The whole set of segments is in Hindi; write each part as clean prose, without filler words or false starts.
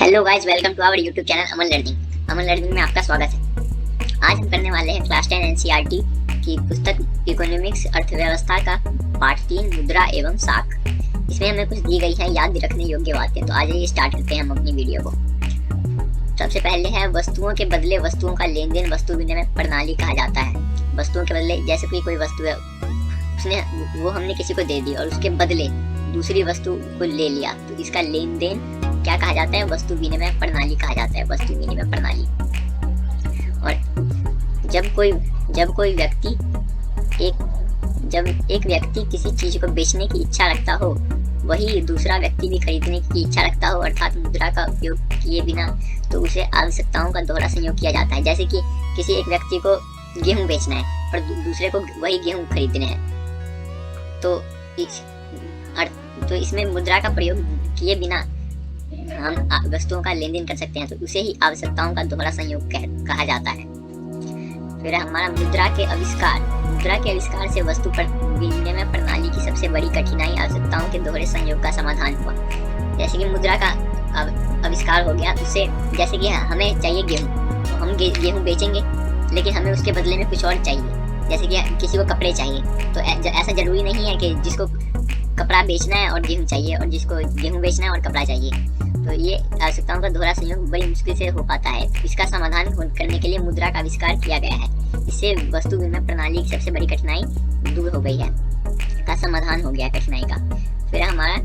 Hello guys, welcome to our YouTube channel Aman learning. Aman learning में आपका स्वागत है। आज हम करने वाले हैं क्लास 10 एनसीईआरटी की पुस्तक इकोनॉमिक्स अर्थव्यवस्था का पार्ट 3 मुद्रा एवं साख। इसमें हमें कुछ दी गई है याद रखने योग्य बातें। तो आज ये स्टार्ट करते हैं हम अपनी वीडियो को। सबसे पहले है वस्तुओं के बदले वस्तुओं का लेन देन वस्तु विनिमय प्रणाली कहा जाता है। वस्तुओं के बदले, जैसे कोई वस्तु है, उसने वो हमने किसी को दे दी और उसके बदले दूसरी वस्तु को ले लिया, तो इसका लेन देन क्या कहा जाता है? वस्तु विनिमय प्रणाली कहा जाता है, वस्तु विनिमय प्रणाली। और जब एक व्यक्ति किसी चीज को बेचने की इच्छा रखता हो, वही दूसरा व्यक्ति भी खरीदने की इच्छा रखता हो, अर्थात मुद्रा का उपयोग किए बिना, तो उसे आवश्यकताओं का दोहरा संयोग किया जाता है। जैसे कि किसी एक व्यक्ति को गेहूं बेचना है और दूसरे को वही गेहूं खरीदने हैं, तो इसमें मुद्रा का प्रयोग किए बिना हम वस्तुओं का लेन देन कर सकते हैं, तो उसे ही आवश्यकताओं का दोहरा संयोग कहा जाता है। फिर हमारा मुद्रा के आविष्कार से वस्तु पर विनिमय प्रणाली की सबसे बड़ी कठिनाई आवश्यकताओं के दोहरे संयोग का समाधान हुआ। जैसे कि मुद्रा का आविष्कार हो गया, उससे जैसे कि हमें चाहिए गेहूं, तो हम गेहूं बेचेंगे, लेकिन हमें उसके बदले में कुछ और चाहिए। जैसे कि किसी को कपड़े चाहिए, तो ऐसा जरूरी नहीं है कि जिसको कपड़ा बेचना है और गेहूं चाहिए, और जिसको गेहूं बेचना है और कपड़ा चाहिए। तो ये आवश्यकताओं का दोहरा संयोग बड़ी मुश्किल से हो पाता है। इसका समाधान करने के लिए मुद्रा का आविष्कार किया गया है। इससे वस्तु विनिमय प्रणाली की सबसे बड़ी कठिनाई दूर हो गई है, का समाधान हो गया कठिनाई का। फिर हमारा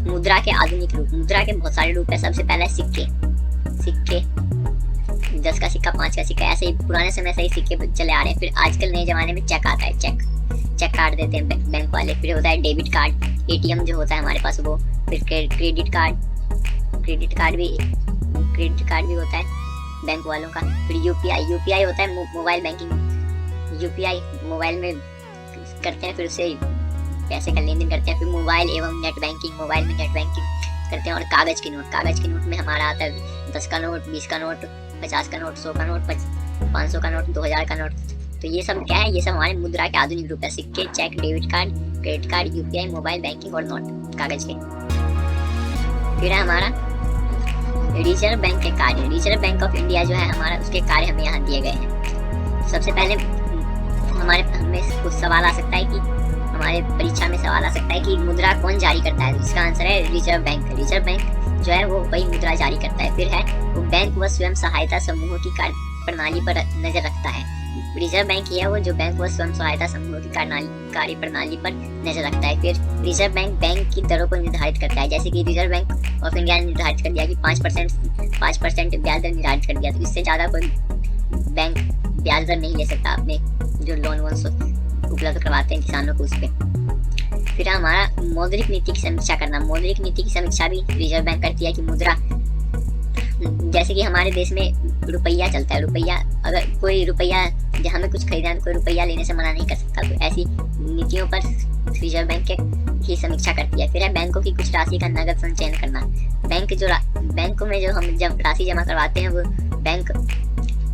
मुद्रा के आधुनिक रूप। मुद्रा के बहुत सारे रूप है। सबसे पहला है सिक्के 10 का सिक्का, 5 का सिक्का, ऐसे ही पुराने समय से ही सिक्के चले आ रहे हैं। फिर आजकल नए जमाने में चेक आता है, चेक काट देते हैं बैंक वाले। फिर होता है डेबिट कार्ड, एटीएम जो होता है हमारे पास वो। फिर क्रेडिट कार्ड भी होता है बैंक वालों का। फिर यूपीआई होता है मोबाइल बैंकिंग। यूपीआई मोबाइल में करते हैं, फिर उससे पैसे का लेन देन करते हैं। फिर मोबाइल एवं नेट बैंकिंग, मोबाइल में नेट बैंकिंग करते हैं। और कागज के नोट में हमारा आता है 10 का नोट, 20 का नोट, 50 का नोट, 100 का नोट, 500 का नोट, 2000 का नोट। तो ये सब क्या है? ये सब हमारे मुद्रा के आधुनिक रूप है। सिक्के, cheque, debit card, credit card, UPI, mobile banking और नोट कागज के। फिर है हमारा रिजर्व बैंक के कार्य। रिजर्व बैंक ऑफ इंडिया जो है हमारा, उसके कार्य हमें यहाँ दिए गए हैं। सबसे पहले हमें कुछ सवाल आ सकता है कि हमारे परीक्षा में सवाल आ सकता है कि मुद्रा कौन जारी करता है? इसका आंसर है रिजर्व बैंक। रिजर्व बैंक जो है वो वही मुद्रा जारी करता है। फिर है वो बैंक व स्वयं सहायता समूहों की कार्य प्रणाली पर नजर रखता है। रिजर्व बैंक ही है वो जो बैंक व स्वयं सहायता समूहों की कार्य प्रणाली पर नजर रखता है। फिर रिजर्व बैंक की दरों को निर्धारित करता है। जैसे कि रिजर्व बैंक ऑफ इंडिया ने निर्धारित कर दिया कि 5% ब्याज दर निर्धारित कर दिया, तो इससे ज्यादा कोई बैंक ब्याज दर नहीं ले सकता अपने जो लोन उपलब्ध करवाते हैं किसानों को उस पर। फिर हमारा मौद्रिक नीति की समीक्षा करना। मौद्रिक नीति की समीक्षा भी रिजर्व बैंक करती है कि मुद्रा, जैसे कि हमारे देश में रुपया चलता है। रुपया, अगर कोई रुपया जहाँ में कुछ खरीदा है तो कोई रुपया लेने से मना नहीं कर सकता। तो ऐसी नीतियों पर रिजर्व बैंक की समीक्षा करती है। फिर है बैंकों की कुछ राशि का नगद संचयन करना। बैंकों में जो हम जब राशि जमा करवाते हैं, वो बैंक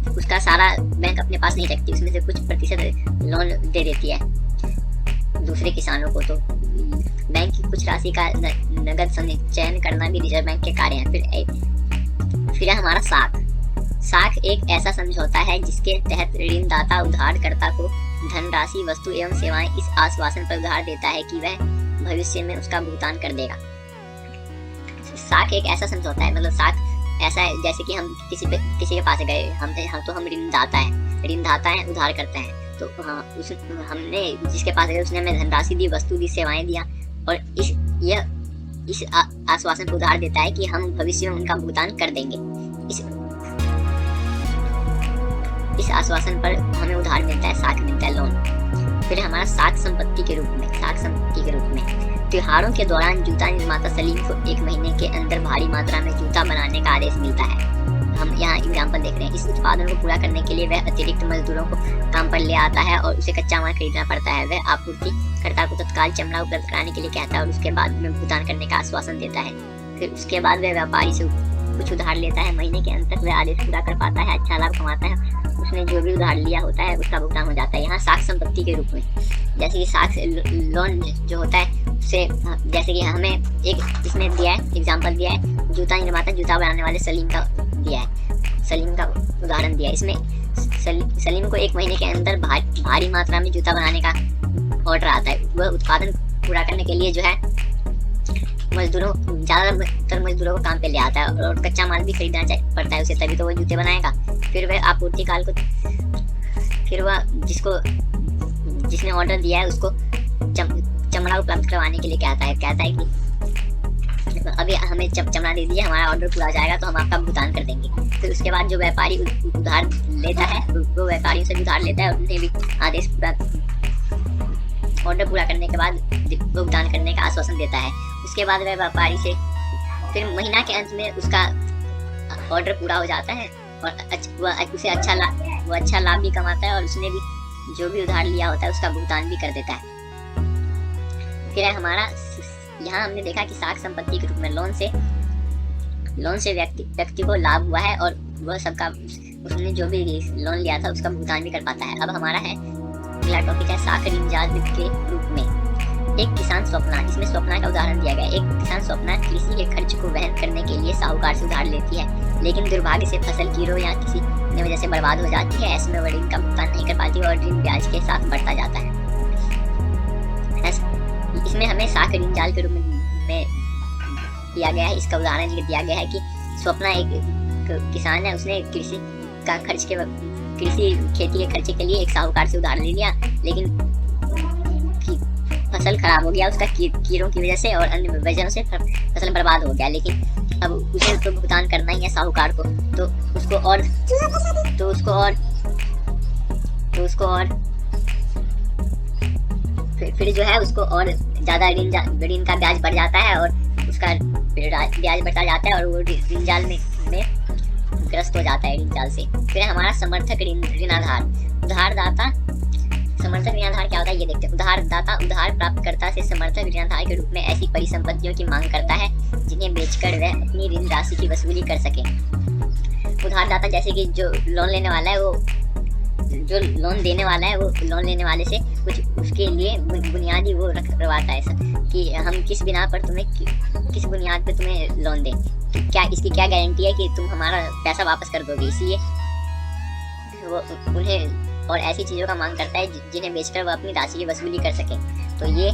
उसका सारा बैंक अपने पास नहीं रखती, उसमें से कुछ प्रतिशत लोन दे देती है दूसरे किसानों को। तो बैंक की कुछ राशि का नगद संचयन करना भी रिजर्व बैंक के कार्य है। फिर है हमारा साख एक ऐसा समझौता है जिसके तहत ऋणदाता उधारकर्ता को धनराशि, वस्तु एवं सेवाएं इस आश्वासन पर उधार देता है कि वह भविष्य में उसका भुगतान कर देगा। साख एक ऐसा समझौता है, मतलब साख ऐसा है जैसे कि हम किसी के पास गए, हम ऋणदाता है, उधार करते हैं। तो हमने जिसके पास गए उसने हमें धनराशि दी, वस्तु दी, सेवाएं दिया, और इस आश्वासन पर उधार देता है कि हम भविष्य में उनका भुगतान कर देंगे। इस आश्वासन पर हमें उधार मिलता है, साख मिलता है, लोन। फिर हमारा साख संपत्ति के रूप में त्योहारों के दौरान जूता निर्माता सलीम को 1 महीने के अंदर भारी मात्रा में जूता बनाने का आदेश मिलता है। हम यहाँ एग्जाम्पल देख रहे हैं। इस उत्पादन को पूरा करने के लिए वह अतिरिक्त मजदूरों को काम पर ले आता है और उसे कच्चा माल खरीदना पड़ता है। वह आपूर्तिकर्ता को तत्काल चमड़ा उपलब्ध कराने के लिए कहता है और उसके बाद में भुगतान करने का आश्वासन देता है। फिर उसके बाद वह व्यापारी से कुछ उधार लेता है। महीने के अंत तक वह आदेश पूरा कर पाता है, अच्छा लाभ कमाता है, उसने जो भी उधार लिया होता है उसका भुगतान हो जाता है। यहाँ साख संपत्ति के रूप में, जैसे कि साख लोन जो होता है, उससे जैसे कि हमें एक इसमें दिया है, एग्जाम्पल दिया है, जूता निर्माता जूता बनाने वाले सलीम का दिया है, सलीम का उदाहरण दिया है। इसमें सलीम को 1 महीने के अंदर भारी मात्रा में जूता बनाने का ऑर्डर आता है। वह उत्पादन पूरा करने के लिए जो है ज़्यादातर मजदूरों को काम पे ले आता है और कच्चा माल भी खरीदना पड़ता है उसे, तभी तो वो जूते बनाएगा। फिर वह आपूर्ति काल को फिर वह जिसने ऑर्डर दिया है उसको चमड़ा उपलब्ध करवाने के लिए कहता है कि अभी हमें चमड़ा दे दीजिए, हमारा ऑर्डर पूरा हो जाएगा तो हम आपका भुगतान कर देंगे। फिर उसके बाद जो व्यापारी उधार लेता है वो व्यापारियों से उधार लेता है और उन्हें भी आदेश ऑर्डर पूरा करने के बाद भुगतान करने का आश्वासन देता है। उसके बाद वह व्यापारी से फिर महीना के अंत में उसका ऑर्डर पूरा हो जाता है और वह उसे अच्छा लाभ भी कमाता है और उसने भी जो भी उधार लिया होता है उसका भुगतान भी कर देता है। फिर हमारा यहाँ हमने देखा कि साख संपत्ति के रूप में लोन से व्यक्ति को लाभ हुआ है और वह सबका उसने जो भी लोन लिया था उसका भुगतान भी कर पाता है। अब हमारा है अगला टॉपिक है साख ऋण ब्याज के रूप में। एक किसान स्वप्ना, इसमें स्वप्ना का उदाहरण दिया गया है। एक किसान स्वप्ना कृषि के खर्च को वहन करने के लिए साहूकार से उधार लेती है, लेकिन दुर्भाग्य से फसल कीड़ों या किसी ने वजह से बर्बाद हो जाती है। ऐसे में वह ऋण का भुगतान नहीं कर पाती और ऋण ब्याज के साथ बढ़ता जाता है। इसमें हमें साख ऋण जाल के रूप में दिया गया है। इसका उदाहरण दिया गया है कि स्वप्ना एक किसान है, उसने कृषि खेती के खर्चे के लिए एक साहूकार से उधार ले लिया, लेकिन फसल खराब हो गया उसका कीड़ों की वजह से और अन्य वजहों से फसल बर्बाद हो गया। लेकिन अब उसे तो भुगतान करना ही है साहूकार को, तो उसको और फिर जो है उसको और ज्यादा ऋण का ब्याज बढ़ जाता है और उसका ब्याज बढ़ता जाता है और वो ऋण जाल में ग्रस्त हो जाता है ऋण जाल से। फिर हमारा समर्थक ऋणाधार। उधारदाता समर्थक ऋणाधार क्या होता है ये देखते हैं। उधारदाता उधार प्राप्तकर्ता से समर्थक ऋणाधार के रूप में ऐसी परिसंपत्तियों की मांग करता है जिन्हें बेचकर वह अपनी ऋण राशि की वसूली कर सके। उधारदाता जैसे कि जो लोन लेने वाला है वो जो लोन देने वाला है वो लोन लेने वाले से कुछ उसके लिए बुनियादी वो करवाता है कि हम किस बिना पर किस बुनियाद पे तुम्हें लोन दें, क्या इसकी क्या गारंटी है कि तुम हमारा पैसा वापस कर दोगे। इसलिए वो उन्हें और ऐसी चीज़ों का मांग करता है जिन्हें बेचकर वह अपनी राशि की वसूली कर सके। तो ये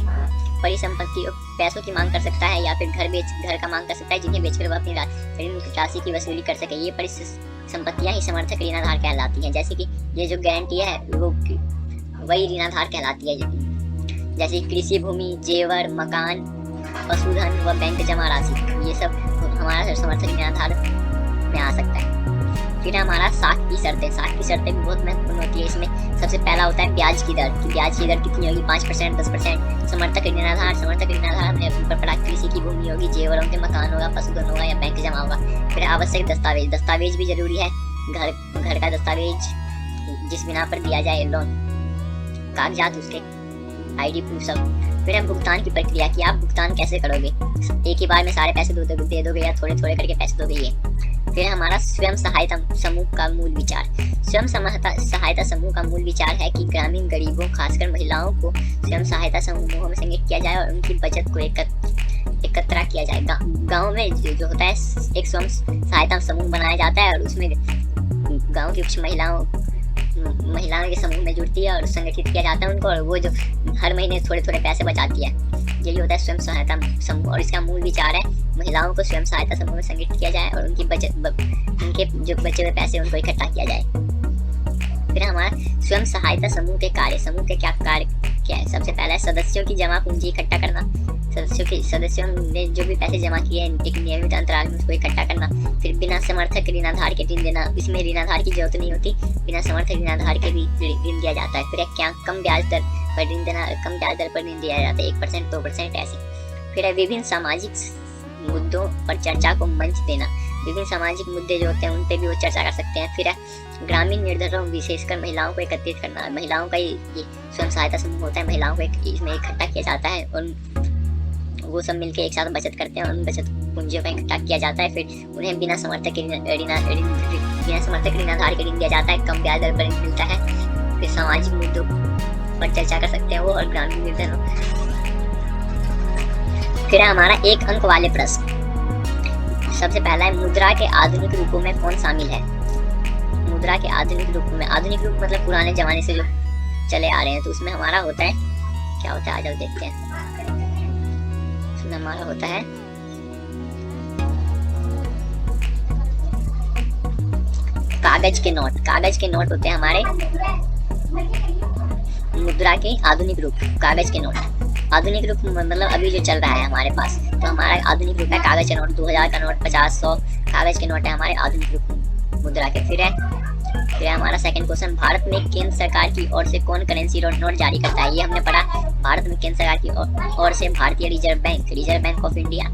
परिसंपत्ति पैसों की मांग कर सकता है या फिर घर का मांग कर सकता है जिन्हें बेचकर वह अपनी ऋण राशि की वसूली कर सके। ये परिसंपत्तियां ही समर्थक ऋणाधार कहलाती हैं। जैसे कि ये जो गारंटी है वो वही ऋणाधार कहलाती है, जैसे कृषि भूमि, जेवर, मकान, पशुधन व बैंक जमा राशि, ये सब हमारा समर्थक ऋणाधार में आ सकता है। फिर हमारा साख की शर्तें भी बहुत महत्वपूर्ण होती है। इसमें सबसे पहला होता है ब्याज की दर कि ब्याज की दर कितनी होगी, 5%, 10%। समर्थक ऋणाधार हमने ऊपर पढ़ा, कृषि की भूमि होगी, जेवर होंगे, मकान होगा, पशुधन होगा या बैंक जमा होगा। फिर आवश्यक दस्तावेज भी जरूरी है। घर का दस्तावेज जिस बिना पर दिया जाए लोन, कागजात उसके, ID प्रूफ सब। फिर हम भुगतान की प्रक्रिया की आप भुगतान कैसे करोगे, एक ही बार में सारे पैसे दे दोगे या थोड़े थोड़े करके पैसे दोगे। ये फिर हमारा स्वयं सहायता समूह का मूल विचार। स्वयं सहायता समूह का मूल विचार है कि ग्रामीण गरीबों खासकर महिलाओं को स्वयं सहायता समूहों में संगठित किया जाए और उनकी बचत को एकत्र किया जाए। गाँव में जो होता है एक स्वयं सहायता समूह बनाया जाता है और उसमें गाँव की कुछ महिलाओं के समूह में जुड़ती है और संगठित किया जाता है उनको, और वो जो हर महीने थोड़े थोड़े पैसे बचाती है। यही होता है स्वयं सहायता समूह। और इसका मूल विचार है महिलाओं को स्वयं सहायता समूह में संगठित किया जाए और उनके जो बचे हुए पैसे उनको इकट्ठा किया जाए। फिर हमारा स्वयं सहायता समूह के क्या कार्य क्या है। सबसे पहला है सदस्यों की जमा पूंजी इकट्ठा करना। सदस्यों ने जो भी पैसे जमा किए एक नियमित अंतराल में उसको इकट्ठा करना। फिर बिना समर्थक ऋणाधार के ऋण देना, इसमें ऋणाधार की जरूरत नहीं होती, बिना समर्थक ऋणाधार के भी ऋण दिया जाता है। फिर क्या कम ब्याज दर पर ऋण देना, कम ब्याज दर पर ऋण दिया जाता है, 1%, 2% ऐसे। फिर है विभिन्न सामाजिक मुद्दों पर चर्चा को मंच देना। विभिन्न सामाजिक मुद्दे जो होते हैं उन पे भी वो चर्चा कर सकते हैं। फिर है ग्रामीण निर्धनों विशेषकर महिलाओं को एकत्रित करना। महिलाओं का ये स्वयं सहायता समूह होता है, महिलाओं को इसमें इकट्ठा किया जाता है और वो सब मिलकर एक साथ बचत करते हैं और उन बचत पूंजियों का इकट्ठा किया जाता है। फिर उन्हें बिना समर्थक ऋणाधार के ऋण दिया जाता है, कम ब्याज दर पर ऋण मिलता है। फिर सामाजिक मुद्दों पर चर्चा कर सकते हैं वो और ग्रामीण निर्धनों। फिर हमारा एक अंक वाले प्रश्न। सबसे पहला है मुद्रा के आधुनिक रूपों में कौन शामिल है। मुद्रा के आधुनिक रूप में, आधुनिक रूप मतलब पुराने जमाने से जो चले आ रहे हैं, तो उसमें हमारा होता है, क्या होता है आ जाओ देखते हैं। उसमें हमारा होता है कागज के नोट। कागज के नोट होते हैं हमारे मुद्रा के आधुनिक रूप, कागज के नोट। आधुनिक रूप मतलब अभी जो चल रहा है हमारे पास, तो हमारा आधुनिक रूप है कागज के नोट। 2000 का नोट, 50, 100 कागज के नोट है हमारे आधुनिक रूप मुद्रा के। फिर है हमारा सेकंड क्वेश्चन, भारत में केंद्र सरकार की ओर से कौन करेंसी नोट जारी करता है। ये हमने पढ़ा, भारत में केंद्र सरकार की ओर से भारतीय reserve bank of India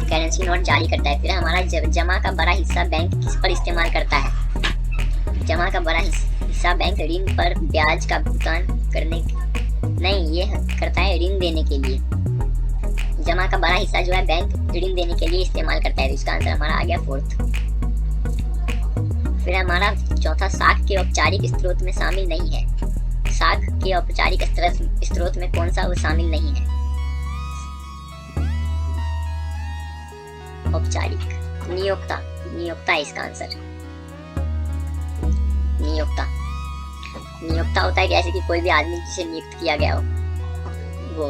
currency note जारी करता है। फिर हमारा जमा का बड़ा हिस्सा बैंक किस पर इस्तेमाल करता है। जमा का बड़ा हिस्सा बैंक ऋण पर ब्याज का भुगतान करने नहीं, ये करता है ऋण देने के लिए। जमा का बड़ा हिस्सा जो है बैंक ऋण देने के लिए इस्तेमाल करता है। तो इसका आंसर हमारा आ गया फोर्थ। फिर हमारा चौथा, साख के औपचारिक स्रोत में शामिल नहीं है। साख के औपचारिक स्रोत में कौन सा वो शामिल नहीं है। औपचारिक नियोक्ता, नियोक्ता है इसका आंसर। नियोक्ता, नियोक्ता होता है जैसे कि कोई भी आदमी जिसे नियुक्त किया गया हो वो,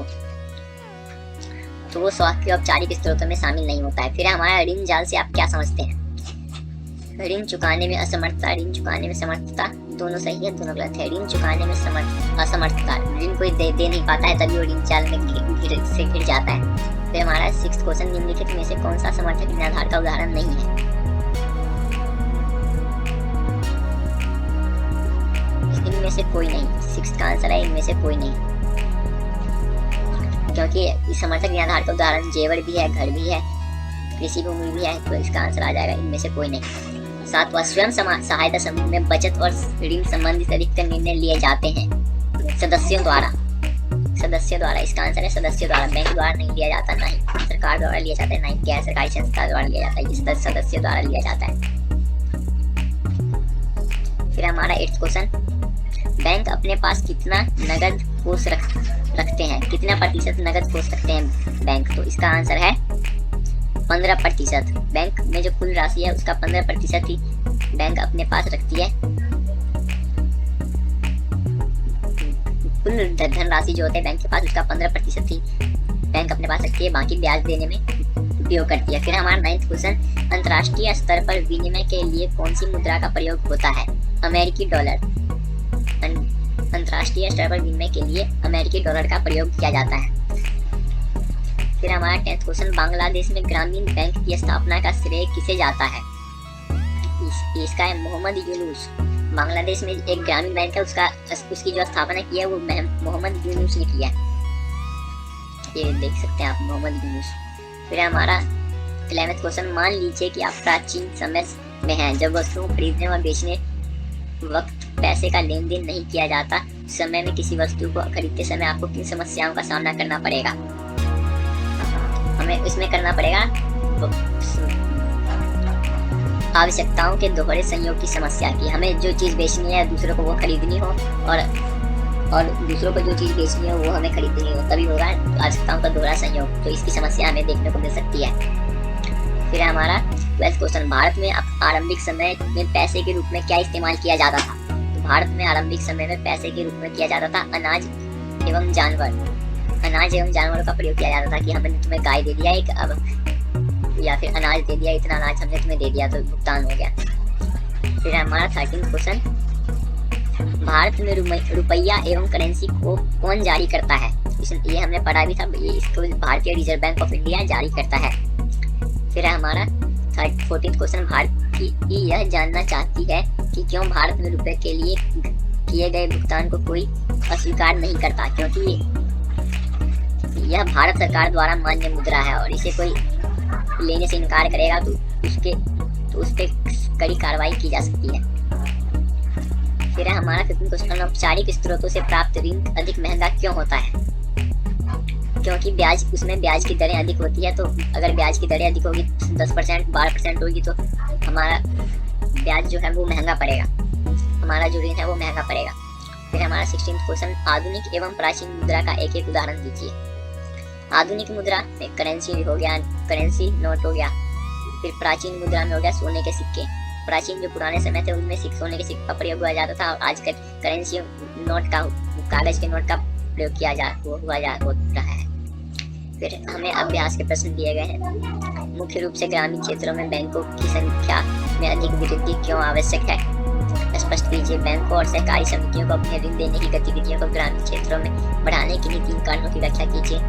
तो वो साख के औपचारिक स्रोतों में शामिल नहीं होता है। फिर हमारा ऋण जाल से आप क्या समझते हैं। ऋण चुकाने में असमर्थता, ऋण चुकाने में समर्थता, दोनों सही है दोनों गलत है। ऋण चुकाने में असमर्थता, ऋण कोई दे नहीं पाता है तभी वो ऋण जाल में घिर जाता है। फिर हमारा सिक्स्थ क्वेश्चन, निम्नलिखित में से कौन सा समर्थक ऋणाधार का उदाहरण नहीं है। इनमें से कोई नहीं, सिक्स्थ का आंसर है इनमें से कोई नहीं, क्योंकि इस समर्थक ऋणाधार का उदाहरण जेवर भी है, घर भी है, कृषि भूमि भी है, तो इसका आंसर आ जाएगा इनमें से कोई नहीं। सातवां, स्वयं सहायता समूह में बचत और ऋण संबंधित अधिकतर निर्णय लिए जाते हैं सदस्यों द्वारा। सदस्य द्वारा, इसका आंसर है सदस्य द्वारा। बैंक द्वारा नहीं लिया जाता, ना ही सरकार द्वारा लिया जाता है, ना ही गैर सरकारी संस्था द्वारा लिया जाता है, ये सदस्य द्वारा लिया जाता है। फिर हमारा 8th क्वेश्चन, बैंक अपने पास कितना नगद कोष रखते हैं। कितना प्रतिशत नगद कोष रखते हैं बैंक। तो इसका आंसर है 15%। बैंक में जो कुल राशि है उसका 15% ही बैंक अपने पास रखती है। कुल धनराशि जो होता है बैंक के पास उसका 15% ही बैंक अपने पास रखती है, बाकी ब्याज देने में उपयोग करती है। फिर हमारा 9th क्वेश्चन, अंतर्राष्ट्रीय स्तर पर विनिमय के लिए कौन सी मुद्रा का प्रयोग होता है। अमेरिकी डॉलर। अंतर्राष्ट्रीय स्तर पर विनिमय के लिए अमेरिकी डॉलर का प्रयोग किया जाता है। फिर हमारा 10th क्वेश्चन, बांग्लादेश में ग्रामीण बैंक की स्थापना का श्रेय किसे जाता है। इसका है मोहम्मद यूनुस। बांग्लादेश में एक ग्रामीण बैंक है, उसकी जो स्थापना की है वो मोहम्मद यूनुस ने किया, ये देख सकते हैं आप, मोहम्मद यूनुस। फिर हमारा 11th क्वेश्चन, मान लीजिए कि आप प्राचीन समय में हैं जब वस्तुओं को खरीदने और बेचने वक्त पैसे का लेन देन नहीं किया जाता। समय में किसी वस्तु को खरीदते समय आपको किन समस्याओं का सामना करना पड़ेगा। हमें इसमें करना पड़ेगा आवश्यकताओं के दोहरे संयोग की समस्या की। हमें जो चीज़ बेचनी है दूसरों को वो खरीदनी हो, और दूसरों को जो चीज़ बेचनी हो वो हमें खरीदनी हो, तभी होगा आवश्यकताओं का दोहरा संयोग। तो इसकी समस्या हमें देखने को मिल सकती है। फिर हमारा 12th क्वेश्चन, भारत में आरंभिक समय में पैसे के रूप में क्या इस्तेमाल किया जाता था। तो भारत में आरंभिक समय में पैसे के रूप में किया जाता था अनाज एवं जानवरों का प्रयोग किया जाता था कि हमने तुम्हें गाय दे दिया एक, अब या फिर अनाज दे दिया, इतना अनाज हमने तुम्हें दे दिया तो भुगतान हो गया। फिर हमारा 13th क्वेश्चन, भारत में रुपया एवं करेंसी को कौन जारी करता है। ये हमने पढ़ा भी था, ये इसको भारतीय रिजर्व बैंक ऑफ इंडिया जारी करता है। फिर हमारा 14th क्वेश्चन, भारत की यह जानना चाहती है कि क्यों भारत में रुपए के लिए किए गए भुगतान को कोई अस्वीकार नहीं करता, क्योंकि यह भारत सरकार द्वारा मान्य मुद्रा है और इसे कोई लेने से इनकार करेगा तो उस पे कड़ी कार्रवाई की जा सकती है। फिर हमारा 15th क्वेश्चन, औपचारिक स्रोतों से प्राप्त ऋण अधिक महंगा क्यों होता है। क्योंकि उसमें ब्याज की दरें अधिक होती है, तो अगर ब्याज की दरें अधिक होगी 10% 12% होगी तो हमारा ब्याज जो है वो महंगा पड़ेगा, हमारा जो ऋण है वो महंगा पड़ेगा। फिर हमारा 16th क्वेश्चन, आधुनिक एवं प्राचीन मुद्रा का एक एक उदाहरण दीजिए। आधुनिक मुद्रा में करेंसी हो गया, करेंसी नोट हो गया, फिर प्राचीन मुद्रा में हो गया सोने के सिक्के। प्राचीन जो पुराने समय थे उनमें सोने के सिक्के का प्रयोग हुआ जाता था, और आजकल करेंसी नोट का, कागज के नोट का प्रयोग हो रहा है। फिर हमें अभ्यास के प्रश्न दिए गए हैं। मुख्य रूप से ग्रामीण क्षेत्रों में बैंकों की संख्या में अधिक वृद्धि क्यों आवश्यक है? स्पष्ट कीजिए। बैंकों और सहकारी समितियों को अपने ऋण देने की गतिविधियों को ग्रामीण क्षेत्रों में बढ़ाने के लिए 3 कारणों की व्याख्या कीजिए।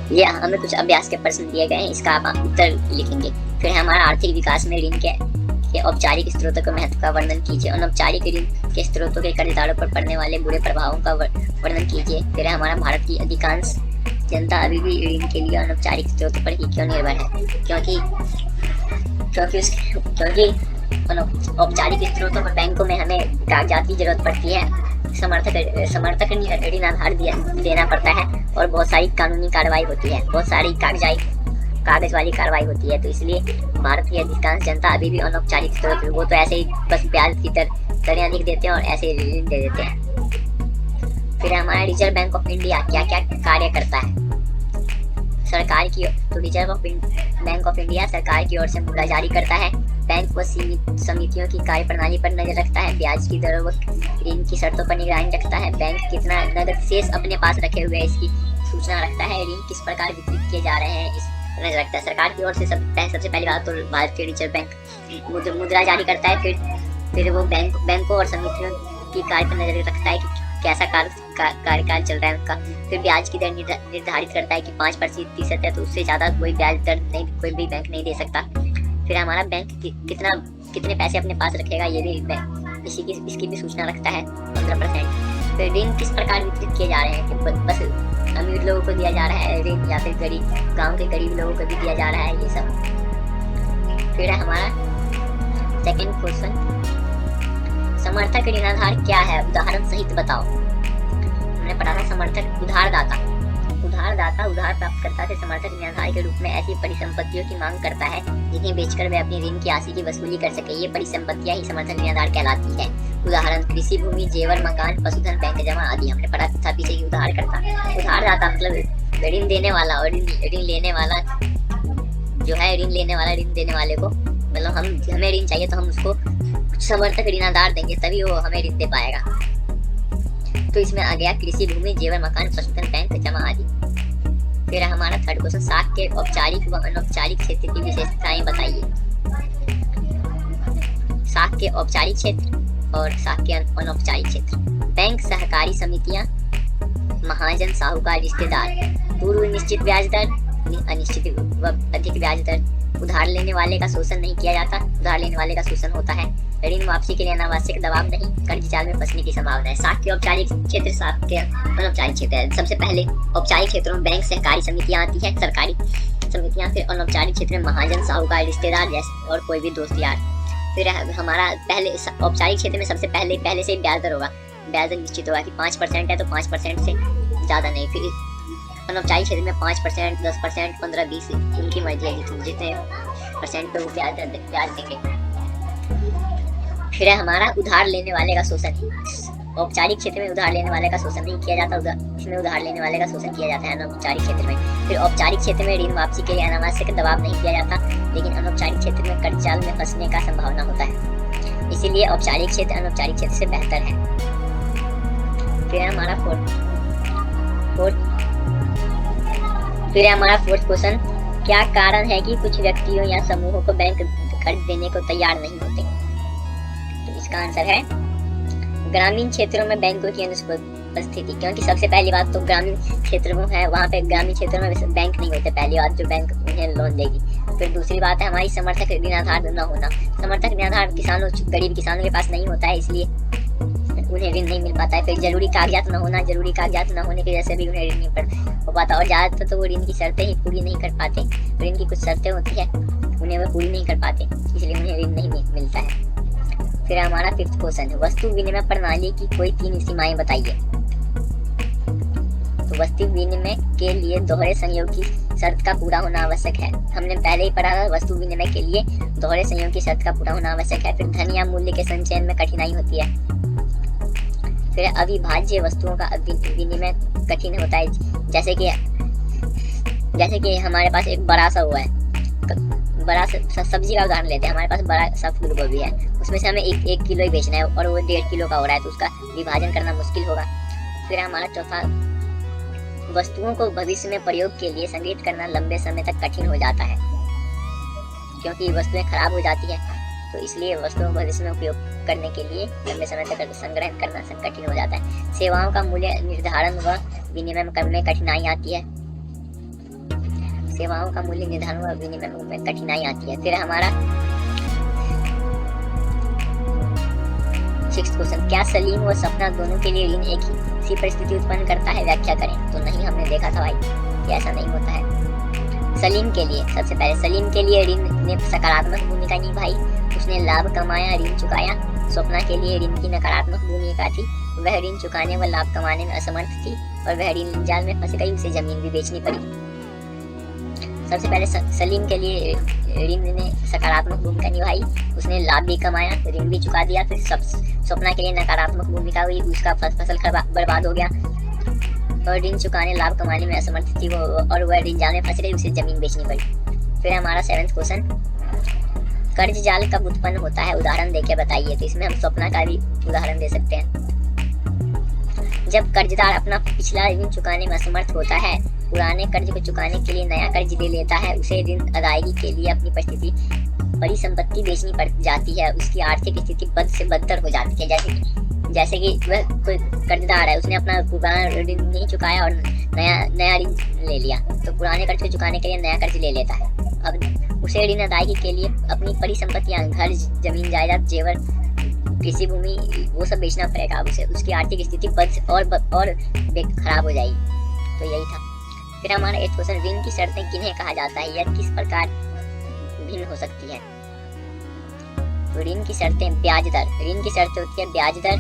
ये हमें कुछ अभ्यास के प्रश्न दिए गए हैं, इसका आप उत्तर लिखेंगे। फिर हमारा आर्थिक विकास में ऋण के औपचारिक स्रोतों के महत्व का वर्णन कीजिए। अनौपचारिक ऋण के स्रोतों के कर्जदारों पर पड़ने वाले बुरे प्रभावों का वर्णन कीजिए। फिर हमारा भारत की अधिकांश जनता अभी भी ऋण के लिए अनौपचारिक स्रोतों पर ही क्यों निर्भर है? क्योंकि औपचारिक स्रोतों पर बैंकों में हमें कागजात की जरूरत पड़ती है, समर्थक ऋण आधार देना पड़ता है, और बहुत सारी कानूनी कार्रवाई होती है, बहुत सारी कागज वाली कार्रवाई होती है। तो इसलिए भारत की अधिकांश जनता अभी भी अनौपचारिक स्रोत, वो तो ऐसे ही बस ब्याज की दरें अधिक देते हैं और ऐसे ऋण दे देते हैं। फिर हमारा रिजर्व बैंक ऑफ इंडिया क्या क्या कार्य करता है? सरकार की, तो रिजर्व बैंक ऑफ इंडिया सरकार की ओर से मुद्रा जारी करता है, बैंक व समितियों की कार्य प्रणाली पर नजर रखता है, ब्याज की दरों व ऋण की शर्तों पर निगरानी रखता है, बैंक कितना नकद शेष अपने पास रखे हुए है इसकी सूचना रखता है, ऋण किस प्रकार वितरित किए जा रहे हैं इस पर नजर रखता है। सरकार की ओर से सबसे पहली बात तो भारतीय रिजर्व बैंक मुद्रा जारी करता है, फिर वो बैंकों और समितियों की कार्य पर नजर रखता है कि कैसा कार्यकाल चल रहा है उनका। फिर ब्याज की दर निर्धारित करता है कि 5% है, तो उससे ज्यादा कोई ब्याज दर नहीं, कोई भी बैंक नहीं दे सकता। फिर हमारा बैंक कितने पैसे अपने पास रखेगा, ये भी इसकी भी सूचना रखता है, 15%। फिर ऋण किस प्रकार वितरित किए जा रहे हैं, कि बस अमीर लोगों को दिया जा रहा है ऋण, या फिर गांव के गरीब लोगों को भी दिया जा रहा है, ये सब। फिर है हमारा सेकंड क्वेश्चन, समर्थक ऋणाधार क्या है, उदाहरण सहित बताओ। हमने पढ़ा था समर्थक उधारदाता उधार प्राप्तकर्ता से समर्थक ऋणाधार के रूप में ऐसी परिसंपत्तियों की मांग करता है जिन्हें बेचकर वह अपनी ऋण की राशि की वसूली कर सके। ये परिसंपत्तियां ही समर्थक ऋणाधार कहलाती है। उदाहरण कृषि भूमि, जेवर, मकान, पशुधन, बैंक जमा आदि। हमने पढ़ा था पीछे कि उधारदाता मतलब ऋण देने वाला, और ऋण लेने वाला जो है, ऋण लेने वाला ऋण देने वाले को, मतलब हमें ऋण चाहिए तो हम उसको समर्थक ऋणाधार देंगे तभी वो हमें ऋण दे पाएगा। तो इसमें आ गया कृषि भूमि, जेवर, मकान, पशुधन, बैंक जमा आदि। फिर हमारा थर्ड क्वेश्चन, साख के औपचारिक व अनौपचारिक क्षेत्र की विशेषताएं बताइए। साख के औपचारिक क्षेत्र और साख के अनौपचारिक क्षेत्र। बैंक, सहकारी समितियां, महाजन, साहूकार, रिश्तेदार। पूर्व निश्चित ब्याज दर, अनिश्चित व अधिक ब्याज दर। उधार लेने वाले का शोषण नहीं किया जाता, उधार लेने वाले का शोषण होता है। ऋण वापसी के लिए अनावश्यक दबाव नहीं, कर्ज जाल में फंसने की संभावना है। साख के औपचारिक क्षेत्र, साख के अनौपचारिक क्षेत्र है। सबसे पहले औपचारिक क्षेत्रों में बैंक, सहकारी समितियां आती है, सरकारी समितियां। फिर अनौपचारिक क्षेत्र में महाजन, साहूकार, रिश्तेदार जैसे और कोई भी दोस्त यार। फिर हमारा पहले औपचारिक क्षेत्र में सबसे पहले से ब्याज दर होगा, ब्याज दर निश्चित होगा कि 5% है तो 5% से ज्यादा नहीं। फिर अनौपचारिक क्षेत्र में 5%, 10%, 15, 20 उनकी मर्जी है, जितने परसेंट पे वो ब्याज देंगे। फिर है हमारा उधार लेने वाले का शोषण। औपचारिक क्षेत्र में उधार लेने वाले का शोषण नहीं किया जाता, इसमें उधार लेने वाले का शोषण किया जाता है अनौपचारिक क्षेत्र में। फिर औपचारिक क्षेत्र में ऋण वापसी के लिए अनावश्यक दबाव नहीं किया जाता, लेकिन अनौपचारिक क्षेत्र में कर्ज जाल में फंसने का संभावना होता है, इसीलिए औपचारिक क्षेत्र अनौपचारिक क्षेत्र से बेहतर है। फिर हमारा फोर्थ क्वेश्चन, क्या कारण है कि कुछ व्यक्तियों या समूहों को बैंक कर्ज देने को तैयार नहीं होते? तो इसका आंसर है ग्रामीण क्षेत्रों में बैंकों की अनुपस्थिति। क्योंकि सबसे पहली बात तो ग्रामीण क्षेत्र में है, वहाँ पे ग्रामीण क्षेत्रों में बैंक नहीं होते, पहली बात जो बैंक उन्हें लोन देगी। फिर दूसरी बात है हमारी समर्थक ऋणाधार न होना। समर्थक ऋणाधार गरीब किसानों के पास नहीं होता है, इसलिए उन्हें ऋण नहीं मिल पाता है। फिर जरूरी कागजात न होने की वजह से भी उन्हें ऋण नहीं हो पाता, और ज्यादातर तो वो ऋण की शर्तें ही पूरी नहीं कर पाते। ऋण की कुछ शर्तें होती है, उन्हें वो पूरी नहीं कर पाते, इसलिए उन्हें ऋण नहीं मिलता है। फिर हमारा फिफ्थ क्वेश्चन है, वस्तु विनिमय प्रणाली की कोई 3 सीमाएं बताइए। तो वस्तु विनिमय के लिए दोहरे संयोग की शर्त का पूरा होना आवश्यक है। हमने पहले ही पढ़ा था, वस्तु विनिमय के लिए दोहरे संयोग की शर्त का पूरा होना आवश्यक है। फिर धन या मूल्य के संचयन में कठिनाई होती है। फिर अविभाज्य वस्तुओं का विनिमय कठिन होता है। जैसे कि हमारे पास एक बड़ा सा हुआ है, बड़ा सा सब्जी का उदाहरण लेते हैं। हमारे पास बड़ा सा फूल गोभी है, उसमें से हमें एक किलो ही बेचना है और वो 1.5 किलो का हो रहा है, तो उसका विभाजन करना मुश्किल होगा। फिर हमारा चौथा, वस्तुओं को भविष्य में प्रयोग के लिए संग्रहित करना लंबे समय तक कठिन हो जाता है, क्योंकि वस्तुएं खराब हो जाती है, तो इसलिए वस्तुओं को भविष्य में उपयोग करने के लिए लंबे समय तक संग्रह करना कठिन हो जाता है। सेवाओं का मूल्य निर्धारण व विनिमय में कठिनाई आती है। सेवाओं का मूल्य निर्धारण व विनिमय में कठिनाई आती है। फिर हमारा 6th क्वेश्चन, क्या सलीम व सपना दोनों के लिए ऋण एक ही परिस्थिति उत्पन्न करता है? व्याख्या करें। तो नहीं, हमने देखा था भाई कि ऐसा नहीं होता है। सलीम के लिए, सबसे पहले सलीम के लिए ऋण ने सकारात्मक भूमिका निभाई, उसने लाभ कमाया, ऋण चुकाया। स्वप्ना के लिए ऋण की नकारात्मक भूमिका थी, वह ऋण चुकाने व लाभ कमाने में असमर्थ थी और वह ऋण जाल में फंस गई, उसे जमीन भी बेचनी पड़ी। सबसे पहले सलीम के लिए ऋण ने सकारात्मक भूमिका निभाई, उसने लाभ भी कमाया, ऋण भी चुका दिया। फिर स्वप्ना के लिए नकारात्मक भूमिका हुई, उसका फसल बर्बाद हो गया और ऋण चुकाने लाभ कमाने में असमर्थ थी वो, और वह ऋण जाल में फंस गई, उसे जमीन बेचनी पड़ी। फिर हमारा 7th क्वेश्चन, कर्ज जाल कब उत्पन्न होता है? उदाहरण देके बताइए। तो इसमें हम स्वप्ना का भी उदाहरण दे सकते हैं। जब कर्जदार अपना पिछला ऋण चुकाने में असमर्थ होता है, पुराने कर्ज को चुकाने के लिए नया कर्ज ले लेता है, उसे ऋण अदायगी के लिए अपनी परिसंपत्ति बेचनी पड़ जाती है, उसकी आर्थिक स्थिति बद से बदतर हो जाती है। जैसे कि वह कोई कर्जदार है, उसने अपना पुराना ऋण नहीं चुकाया और नया ऋण ले लिया, तो पुराने कर्ज को चुकाने के लिए नया कर्ज ले लेता है। अब उसे ऋण अदायगी के लिए अपनी परिसंपत्तियां, घर, जमीन, जायदाद, जेवर, कृषि भूमि, वो सब बेचना पड़ेगा उसे, उसकी आर्थिक स्थिति और खराब हो जाएगी। तो यही था। फिर हमारा 8th क्वेश्चन, ऋण की शर्तें किन्हें कहा जाता है? यह किस प्रकार भिन्न हो सकती है? तो ऋण की शर्तें, ब्याज दर, ऋण की शर्तें होती है ब्याज दर,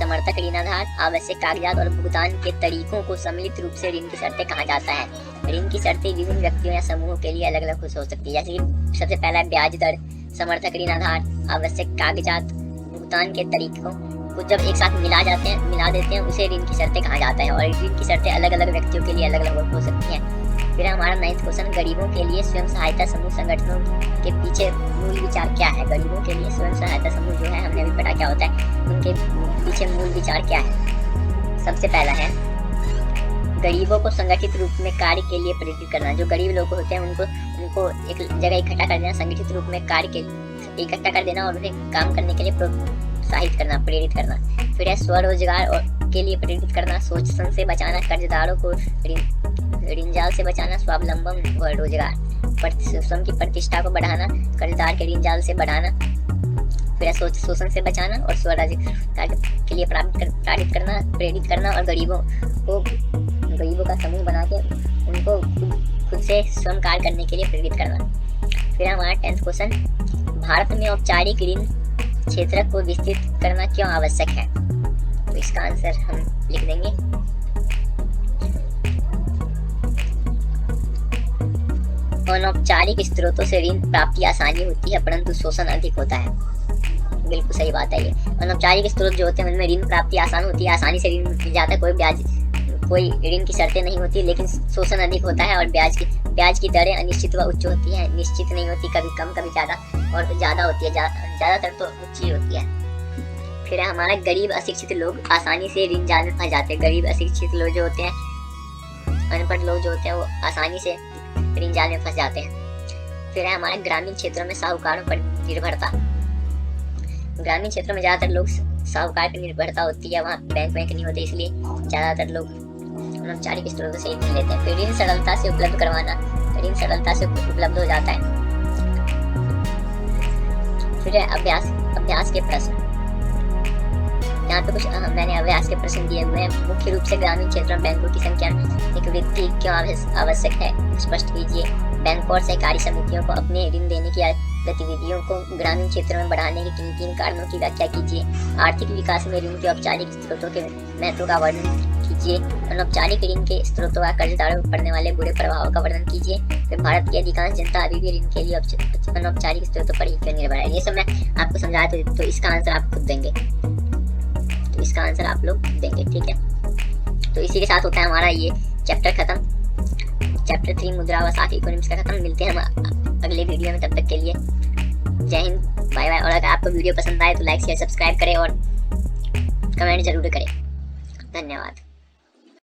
समर्थक ऋणाधार, आवश्यक कागजात और भुगतान के तरीकों को सम्मिलित रूप से ऋण की शर्तें कहा जाता है। ऋण की शर्तें विभिन्न व्यक्तियों या समूहों के लिए अलग अलग हो सकती है। जैसे कि सबसे पहला ब्याज दर, समर्थक ऋणाधार, आवश्यक कागजात, भुगतान के तरीकों को जब एक साथ मिला देते हैं, उसे ऋण की शर्तें कहा जाता है। और ऋण की शर्तें अलग अलग व्यक्तियों के लिए अलग अलग हो सकती हैं। फिर हमारा 9th क्वेश्चन, गरीबों के लिए स्वयं सहायता समूह संगठनों के पीछे मूल विचार क्या है? गरीबों के लिए स्वयं सहायता समूह जो है, हमने अभी पढ़ा क्या होता है, उनके पीछे मूल विचार क्या है? सबसे पहला है गरीबों को संगठित रूप में कार्य के लिए प्रेरित करना। जो गरीब लोग होते हैं उनको एक जगह इकट्ठा कर देना, संगठित रूप में कार्य के इकट्ठा कर देना और उन्हें काम करने के लिए प्रोत्साहित करना, प्रेरित करना। फिर है स्वरोजगार के लिए प्रेरित करना, शोषण से बचाना, कर्जदारों को ऋण जाल से बचाना, स्वावलंबन व रोजगार, स्वयं की प्रतिष्ठा को बढ़ाना, कर्जदार के ऋण जाल से बढ़ाना। फिर शोषण से बचाना और स्वरोजगार के लिए प्रेरित करना और गरीबों का समूह बना के उनको खुद से स्वयं कार्य करने के लिए प्रेरित करना। फिर हमारा 10th क्वेश्चन, भारत में औपचारिक ऋण क्षेत्र को विस्तृत करना क्यों आवश्यक है? तो इसका आंसर हम लिख देंगे। अनौपचारिक स्रोतों से ऋण प्राप्ति आसानी होती है, परंतु शोषण अधिक होता है। बिल्कुल सही बात है ये। अनौपचारिक स्रोत जो होते हैं उनमें ऋण प्राप्ति आसान होती है, आसानी से ऋण मिल जाता है, कोई ऋण की शर्तें नहीं होती, लेकिन शोषण अधिक होता है और ब्याज की दरें अनिश्चित व उच्च होती हैं, निश्चित नहीं होती, कभी कम कभी ज़्यादा, और ज़्यादा होती है, ज़्यादातर तो उच्च ही होती है। फिर हमारा गरीब अशिक्षित लोग आसानी से ऋण जाल में फंस जाते हैं। गरीब अशिक्षित लोग जो होते हैं, अनपढ़ लोग जो होते हैं, वो आसानी से ऋण जाल में फंस जाते हैं। फिर है हमारे ग्रामीण क्षेत्रों में साहूकारों पर निर्भरता। ग्रामीण क्षेत्रों में ज़्यादातर लोग साहूकार पर निर्भरता होती है, वहाँ बैंक नहीं होते, इसलिए ज़्यादातर लोग अनौपचारिक स्रोतों से ऋण लेते हैं। फिर ऋण सरलता से उपलब्ध करवाना, ऋण सरलता से उपलब्ध हो जाता है। फिर है अभ्यास के प्रश्न। यहाँ पे कुछ मैंने अभ्यास के प्रश्न दिए हुए हैं। मुख्य रूप से ग्रामीण क्षेत्रों में बैंकों की संख्या एक वृद्धि क्यों आवश्यक है? स्पष्ट कीजिए। बैंकों और सहकारी समितियों को अपने ऋण देने की गतिविधियों को ग्रामीण क्षेत्रों में बढ़ाने के किन कारणों की व्याख्या कीजिए। आर्थिक विकास में ऋण के औपचारिक स्रोतों के महत्व का वर्णन कीजिए। कीजिए। अनौपचारिक ऋण के स्रोतों व कर्जदारों पर पड़ने वाले बुरे प्रभावों का वर्णन कीजिए। फिर भारत की अधिकांश जनता अभी भी ऋण के लिए अनौपचारिक स्रोतों पर ही क्यों निर्भर है। ये सब मैं आपको समझाया तो इसका आंसर आप खुद देंगे, तो इसका आंसर आप लोग देंगे, ठीक है। तो इसी के साथ होता है हमारा ये चैप्टर खत्म। चैप्टर 3 मुद्रा व साथ इकोनॉमिक्स का खत्म। मिलते हैं हम अगले वीडियो में, तब तक के लिए जय हिंद, बाय बाय। और अगर आपको वीडियो पसंद आए तो लाइक शेयर सब्सक्राइब करें और कमेंट जरूर करें। धन्यवाद।